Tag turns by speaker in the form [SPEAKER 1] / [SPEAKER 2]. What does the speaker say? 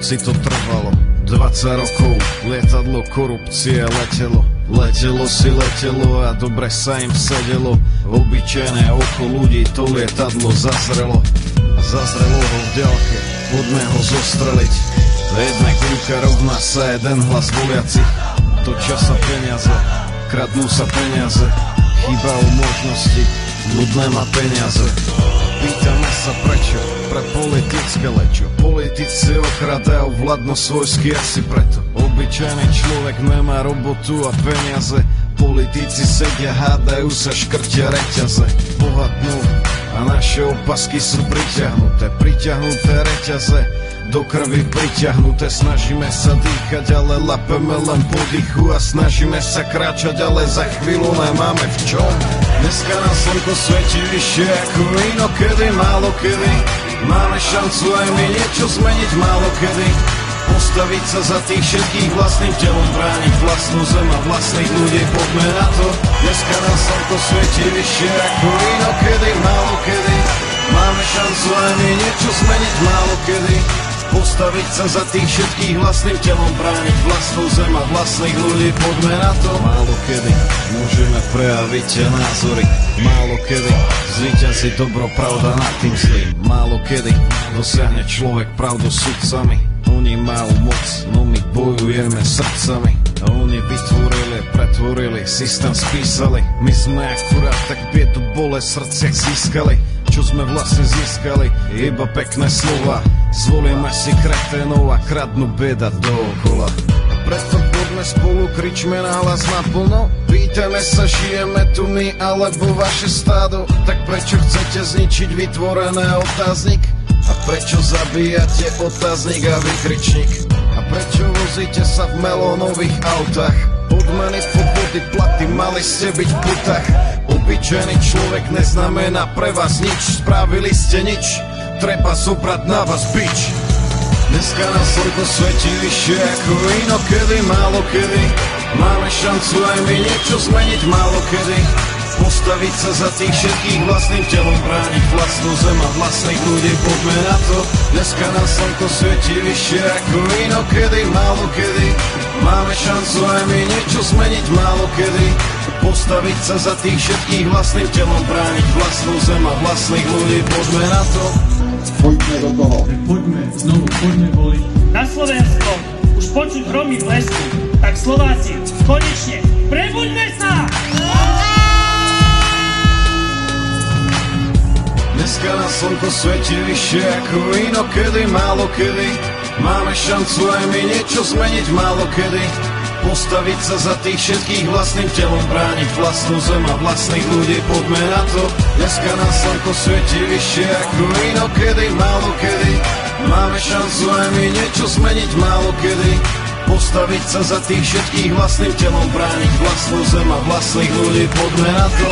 [SPEAKER 1] hoci to trvalo 20 rokov, lietadlo korupcie letelo. Letelo si letelo a dobre sa im sedelo. Obyčajné oko ľudí to lietadlo zazrelo. Zazrelo ho v ďalke, poďme ho zostreliť. Jedna kľúka rovná sa jeden hlas voliacich. Točia sa peniaze, kradnú sa peniaze. Chýbajú možnosti, ľud nemá peniaze. Pýtame sa prečo, pre politické lečo. Politici okradajú vládnosť svojsky asi preto. Obyčajný človek nemá robotu a peniaze. Politici sedia, hádajú sa, škrtia reťaze. Bohatnú a naše opasky sú priťahnuté reťaze. Do krvi priťahnuté, snažíme sa dýchať, ale lapeme len po dýchu. A snažíme sa kráčať, ale za chvíľu nemáme v čom. Dneska nám slnko svieti vyššie ako inokedy, málo kedy. Máme šancu aj my niečo zmeniť, málo kedy. Postaviť sa za tých všetkých vlastným telom, brániť vlastnú zem a vlastných ľudí, poďme na to. Dneska nám slnko svieti vyššie ako inokedy, málo kedy. Máme šancu aj my niečo zmeniť, málo kedy. Postaviť sa za tých všetkých vlastným telom, brániť vlastnú zem a vlastných ľudí, poďme na to. Málo kedy môžeme prejaviť tie názory, málo kedy zvíťazí dobro, pravda nad tým zlým. Málo kedy dosiahne človek pravdu sudcami. Oni majú moc, no my bojujeme srdcami. A oni vytvorili, pretvorili, systém spísali. My sme akurát tak biedu, bolesť v srdciach získali. Čo sme vlastne získali? Iba pekné slova. Zvolíme si kreténov a kradnú beda dookola. A preto poďme spolu, kričme nahlas naplno. Pýtame sa, žijeme tu my alebo vaše stádo. Tak prečo chcete zničiť vytvorené otáznik? A prečo zabíjate otáznik a vykričník? A prečo vozíte sa v melónových autách? Odmeny, pobody, platy, mali ste byť v putách. Obyčajný človek neznamená pre vás nič. Spravili ste nič, treba zobrať na vás bič. Dneska nám slnko svieti vyššie ako inokedy, málo kedy. Máme šancu aj my niečo zmeniť, málo kedy. Postaviť sa za tých všetkých vlastným telom, brániť vlastnú zem a vlastných ľudí, poďme na to. Dneska nám slnko svieti vyššie ako inokedy, málo kedy. Máme šancu aj my niečo zmeniť, málo kedy. Postaviť sa za tých všetkých vlastným telom, brániť vlastnú zem a vlastných ľudí, poďme na to.
[SPEAKER 2] Poďme do toho.
[SPEAKER 3] Poďme, znovu poďme voliť.
[SPEAKER 4] Na Slovensku už počuť hromy v lesku, tak Slováci, konečne, prebuďme sa!
[SPEAKER 1] Dneska nám slnko svieti vyššie ako inokedy, málo kedy. Máme šancu aj my niečo zmeniť, málo kedy. Postaviť sa za tých všetkých vlastným telom, brániť vlastnú zem a vlastných ľudí, poďme na to. Dneska nám slnko svieti vyššie ako inokedy, málo kedy. Máme šancu aj my niečo zmeniť, málo kedy. Postaviť sa za tých všetkých vlastným telom, brániť vlastnú zem a vlastných ľudí, poďme na to.